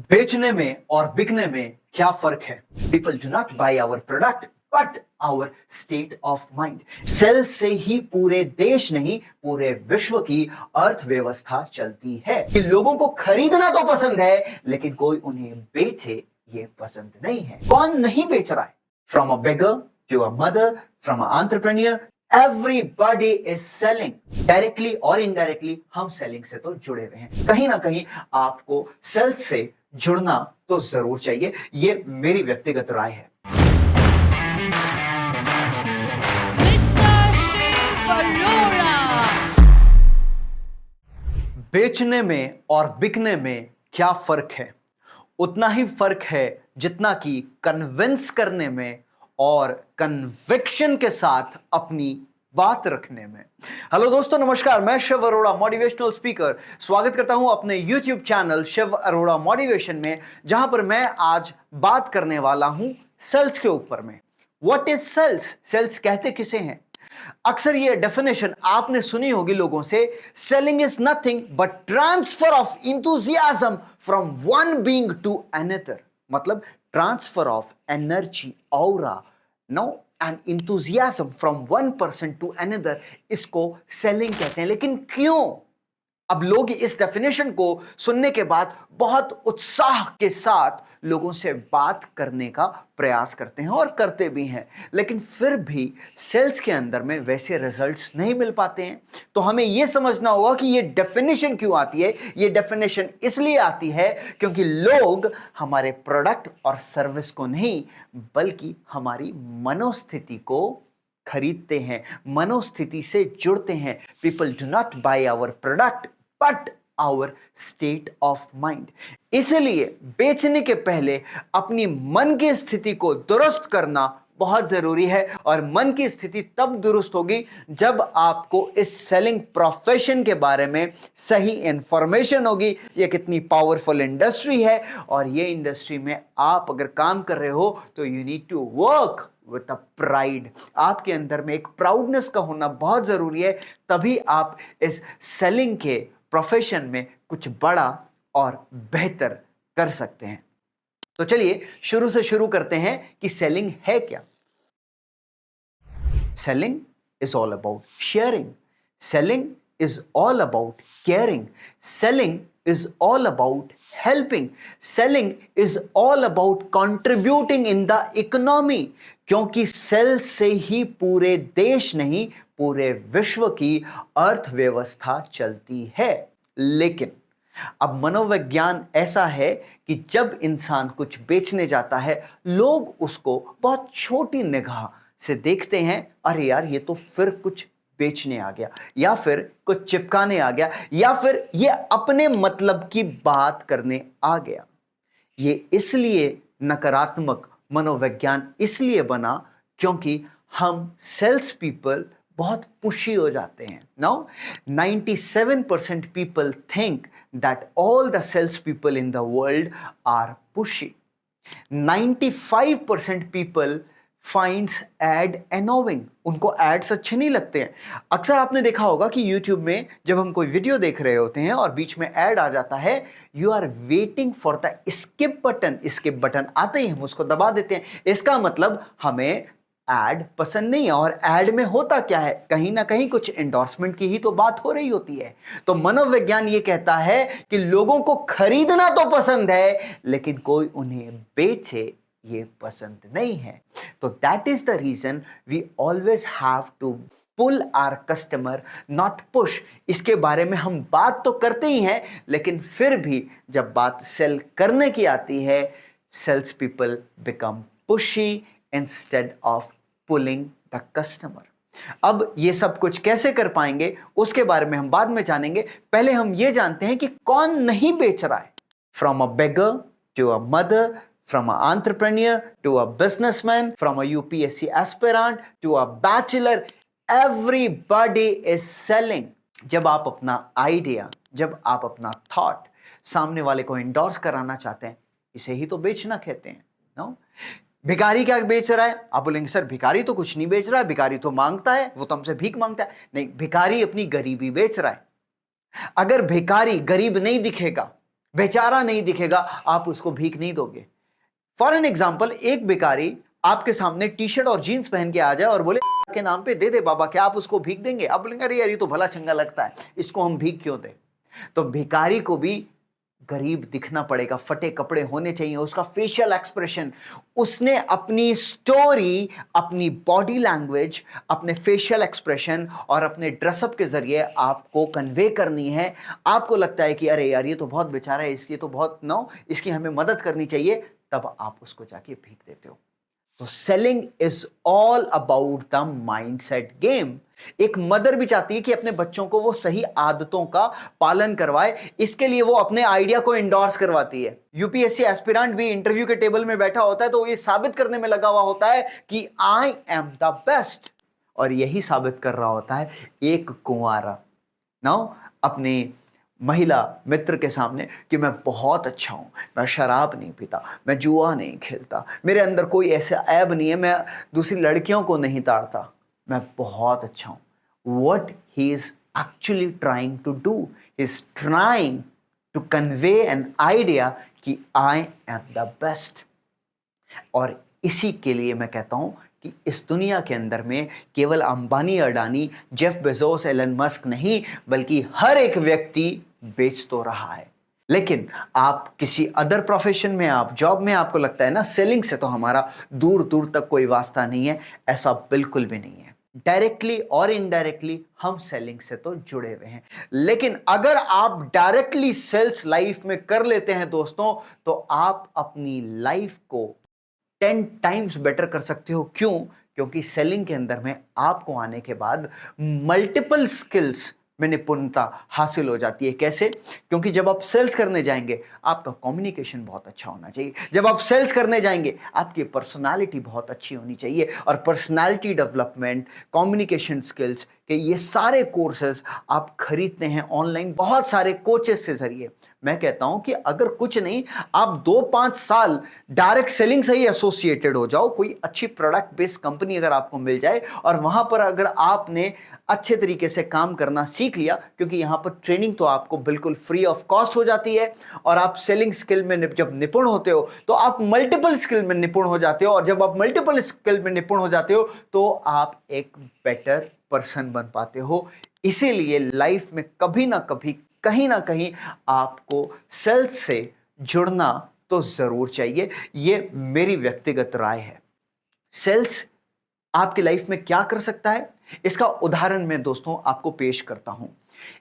बेचने में और बिकने में क्या फर्क है? People do not buy our product but our state of mind. Sale से ही पूरे देश नहीं, पूरे विश्व की अर्थव्यवस्था चलती है। कि लोगों को खरीदना तो पसंद है, लेकिन कोई उन्हें बेचे ये पसंद नहीं है। कौन नहीं बेच रहा है? From a beggar to a mother, from a entrepreneur, everybody is selling. Directly और इनडायरेक्टली हम सेलिंग से तो जुड़े हुए हैं। कहीं ना कहीं आपको सेल्स से जुड़ना तो जरूर चाहिए, ये मेरी व्यक्तिगत राय है। मिस्टर शिव अरोड़ा। बेचने में और बिकने में क्या फर्क है? उतना ही फर्क है जितना कि कन्विंस करने में और कन्विक्शन के साथ अपनी बात रखने में। हेलो दोस्तों, नमस्कार। मैं शिव अरोड़ा, मोटिवेशनल स्पीकर, स्वागत करता हूं अपने YouTube channel Shiv Arora motivation में, जहां पर मैं आज बात करने वाला हूं सेल्स के ऊपर में। What is sales? सेल्स कहते किसे हैं? अक्सर ये डेफिनेशन आपने सुनी होगी लोगों से। Selling is nothing but transfer of enthusiasm from one being to another. मतलब transfer of energy, aura, no and enthusiasm from one person to another, इसको सेलिंग कहते हैं। लेकिन क्यों? अब लोग इस डेफिनेशन को सुनने के बाद बहुत उत्साह के साथ लोगों से बात करने का प्रयास करते हैं और करते भी हैं, लेकिन फिर भी सेल्स के अंदर में वैसे रिजल्ट्स नहीं मिल पाते हैं। तो हमें यह समझना होगा कि यह डेफिनेशन क्यों आती है। यह डेफिनेशन इसलिए आती है क्योंकि लोग हमारे प्रोडक्ट और सर्विस को नहीं, बल्कि हमारी मनोस्थिति को खरीदते हैं, मनोस्थिति से जुड़ते हैं। People do not buy our product but our state of mind. इसलिए बेचने के पहले अपनी मन की स्थिति को दुरुस्त करना बहुत जरूरी है। और मन की स्थिति तब दुरुस्त होगी जब आपको इस सेलिंग प्रोफेशन के बारे में सही इंफॉर्मेशन होगी। ये कितनी पावरफुल इंडस्ट्री है, और ये इंडस्ट्री में आप अगर काम कर रहे हो तो you need to work with a pride. आपके अंदर में एक प्राउडनेस का होना बहुत जरूरी है, तभी आप इस सेलिंग के प्रोफेशन में कुछ बड़ा और बेहतर कर सकते हैं। तो चलिए शुरू से शुरू करते हैं कि सेलिंग है क्या। Selling is all about sharing. Selling is all about caring. Selling is all about helping. Selling is all about contributing in the economy. क्योंकि सेल से ही पूरे देश नहीं, पूरे विश्व की अर्थव्यवस्था चलती है। लेकिन अब मनोविज्ञान ऐसा है कि जब इंसान कुछ बेचने जाता है, लोग उसको बहुत छोटी निगाह से देखते हैं। अरे यार, ये तो फिर कुछ बेचने आ गया, या फिर कुछ चिपकाने आ गया, या फिर ये अपने मतलब की बात करने आ गया। ये इसलिए नकारात्मक मनोविज्ञान इसलिए बना क्योंकि हम सेल्स पीपल बहुत पुशी हो जाते हैं। Now 97% people think that all the sales people in the world are pushy. 95% people finds ad annoying. उनको एड्स अच्छे नहीं लगते हैं। अक्सर आपने देखा होगा कि YouTube में जब हम कोई वीडियो देख रहे होते हैं और बीच में एड आ जाता है, you are waiting for the skip button. Skip button आते ही हम उसको दबा देते हैं। इसका मतलब हमें एड पसंद नहीं है। और एड में होता क्या है? कहीं ना कहीं कुछ एंडोर्समेंट की ही तो बात हो रही होती है। तो मनोविज्ञान ये कहता है कि लोगों को खरीदना तो पसंद है, लेकिन कोई उन्हें बेचे ये पसंद नहीं है। तो that is the reason we always have to pull our customer, not push. इसके बारे में हम बात तो करते ही हैं, लेकिन फिर भी जब बात सेल करने की आती है, sales people become pushy instead of pulling the customer. अब ये सब कुछ कैसे कर पाएंगे उसके बारे में हम बाद में जानेंगे। पहले हम ये जानते हैं कि कौन नहीं बेच रहा है। From a beggar to a mother, from an entrepreneur to a businessman, from a UPSC aspirant to a bachelor, everybody is selling. जब आप अपना आइडिया, जब आप अपना थॉट सामने वाले को इंडोर्स कराना चाहते हैं, इसे ही तो बेचना कहते हैं। नो, भिखारी क्या बेच रहा है? आप बोलेंगे सर भिखारी तो कुछ नहीं बेच रहा है, भिखारी तो मांगता है, वो तो हमसे भीख मांगता है। नहीं, भिखारी अपनी गरीबी बेच रहा है। अगर भिखारी गरीब नहीं दिखेगा बेचारा नहीं दिखेगा, आप उसको भीख नहीं दोगे। फॉर एन एग्जाम्पल, एक भिखारी आपके सामने टी शर्ट और जीन्स पहन के आ जाए और बोले के नाम पे दे दे बाबा, क्या आप उसको भीख देंगे? आप बोलेंगे अरे यार ये तो भला चंगा लगता है, इसको हम भीख क्यों दें? तो भिखारी को भी गरीब दिखना पड़ेगा, फटे कपड़े होने चाहिए, उसका फेशियल एक्सप्रेशन, उसने अपनी स्टोरी, अपनी बॉडी लैंग्वेज, अपने फेशियल एक्सप्रेशन और अपने ड्रेसअप के जरिए आपको कन्वे करनी है। आपको लगता है कि अरे यार ये तो बहुत बेचारा है, इसलिए तो बहुत इसकी हमें मदद करनी चाहिए, तब आप उसको जाके भीख देते हो। तो selling is all about the mindset game. एक मदर भी चाहती है कि अपने बच्चों को वो सही आदतों का पालन करवाए, इसके लिए वो अपने आइडिया को इंडोर्स करवाती है। यूपीएससी एस्पिरेंट भी इंटरव्यू के टेबल में बैठा होता है तो ये साबित करने में लगा हुआ होता है कि आई एम द बेस्ट, और यही साबित कर रहा होता है एक कुंवारा अपने महिला मित्र के सामने कि मैं बहुत अच्छा हूं, मैं शराब नहीं पीता, मैं जुआ नहीं खेलता, मेरे अंदर कोई ऐसा ऐब नहीं है, मैं दूसरी लड़कियों को नहीं ताड़ता, मैं बहुत अच्छा हूं। What he is actually trying to do, he is trying to convey an idea कि I am the best। और इसी के लिए मैं कहता हूं कि इस दुनिया के अंदर में केवल Ambani, Adani, Jeff Bezos, Elon Musk नहीं, बल्कि हर एक व्यक्ति बेच तो रहा है। लेकिन आप किसी अदर प्रोफेशन में, आप जॉब में, आपको लगता है ना सेलिंग से तो हमारा दूर दूर तक कोई वास्ता नहीं है, ऐसा बिल्कुल भी नहीं है। डायरेक्टली और इनडायरेक्टली हम सेलिंग से तो जुड़े हुए हैं, लेकिन अगर आप डायरेक्टली सेल्स लाइफ में कर लेते हैं दोस्तों, तो आप अपनी लाइफ को 10 टाइम्स बेटर कर सकते हो। क्यों? क्योंकि सेलिंग के अंदर में आपको आने के बाद मल्टीपल स्किल्स में निपुणता हासिल हो जाती है। कैसे? क्योंकि जब आप सेल्स करने जाएंगे आपका कम्युनिकेशन बहुत अच्छा होना चाहिए। जब आप सेल्स करने जाएंगे आपकी पर्सनालिटी बहुत अच्छी होनी चाहिए, और पर्सनालिटी डेवलपमेंट, कम्युनिकेशन स्किल्स के ये सारे कोर्सेज आप खरीदते हैं ऑनलाइन बहुत सारे कोचेस से जरिए। मैं कहता हूं कि अगर कुछ नहीं, आप 2-5 साल डायरेक्ट सेलिंग से ही एसोसिएटेड हो जाओ, कोई अच्छी प्रोडक्ट बेस्ड कंपनी अगर आपको मिल जाए और वहां पर अगर आपने अच्छे तरीके से काम करना सीख लिया, क्योंकि यहां पर ट्रेनिंग तो आपको बिल्कुल फ्री ऑफ कॉस्ट हो जाती है, और आप सेलिंग स्किल में जब निपुण होते हो तो आप मल्टीपल स्किल में निपुण हो जाते हो, और जब आप मल्टीपल स्किल में निपुण हो जाते हो तो आप एक बेटर पर्सन बन पाते हो। इसीलिए लाइफ में कभी ना कभी, कहीं ना कहीं आपको सेल्स से जुड़ना तो जरूर चाहिए। ये मेरी व्यक्तिगत राय है। सेल्स आपकी लाइफ में क्या कर सकता है, इसका उदाहरण मैं दोस्तों आपको पेश करता हूं।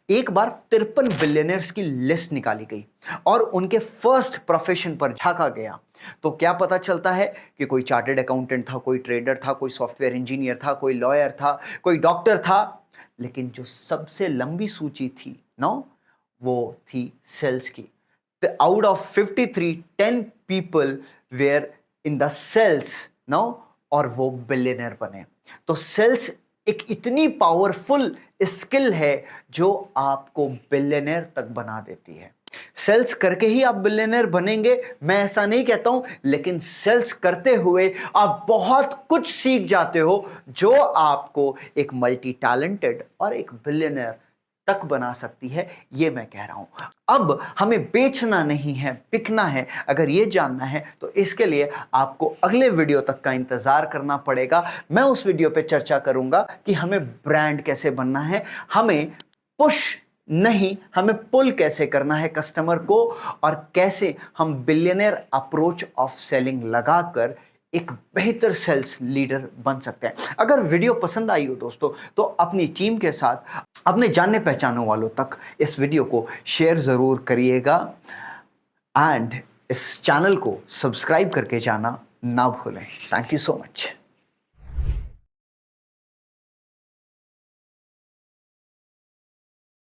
एक बार 53 बिलियनर्स की लिस्ट निकाली गई और उनके फर्स्ट प्रोफेशन पर झांका गया, तो क्या पता चलता है कि कोई चार्टर्ड अकाउंटेंट था, कोई ट्रेडर था, कोई सॉफ्टवेयर इंजीनियर था, कोई लॉयर था, कोई डॉक्टर था, लेकिन जो सबसे लंबी सूची थी वो थी सेल्स की। Out of 53, 10 people were in the sales और वो बिलियनर बने। तो सेल्स एक इतनी पावरफुल स्किल है जो आपको बिलियनर तक बना देती है। सेल्स करके ही आप बिलियनर बनेंगे मैं ऐसा नहीं कहता हूं, लेकिन सेल्स करते हुए आप बहुत कुछ सीख जाते हो जो आपको एक मल्टी टैलेंटेड और एक बिलियनर तक बना सकती है, ये मैं कह रहा हूं। अब हमें बेचना नहीं है, बिकना है। अगर ये जानना है तो इसके लिए आपको अगले वीडियो तक का इंतजार करना पड़ेगा। मैं उस वीडियो पे चर्चा करूंगा कि हमें ब्रांड कैसे बनना है, हमें पुश नहीं, हमें पुल कैसे करना है कस्टमर को, और कैसे हम बिलियनर अप्रोच ऑफ सेलिंग लगाकर एक बेहतर सेल्स लीडर बन सकते हैं। अगर वीडियो पसंद आई हो दोस्तों तो अपनी टीम के साथ, अपने जानने पहचानने वालों तक इस वीडियो को शेयर जरूर करिएगा, एंड इस चैनल को सब्सक्राइब करके जाना ना भूलें। Thank you so much.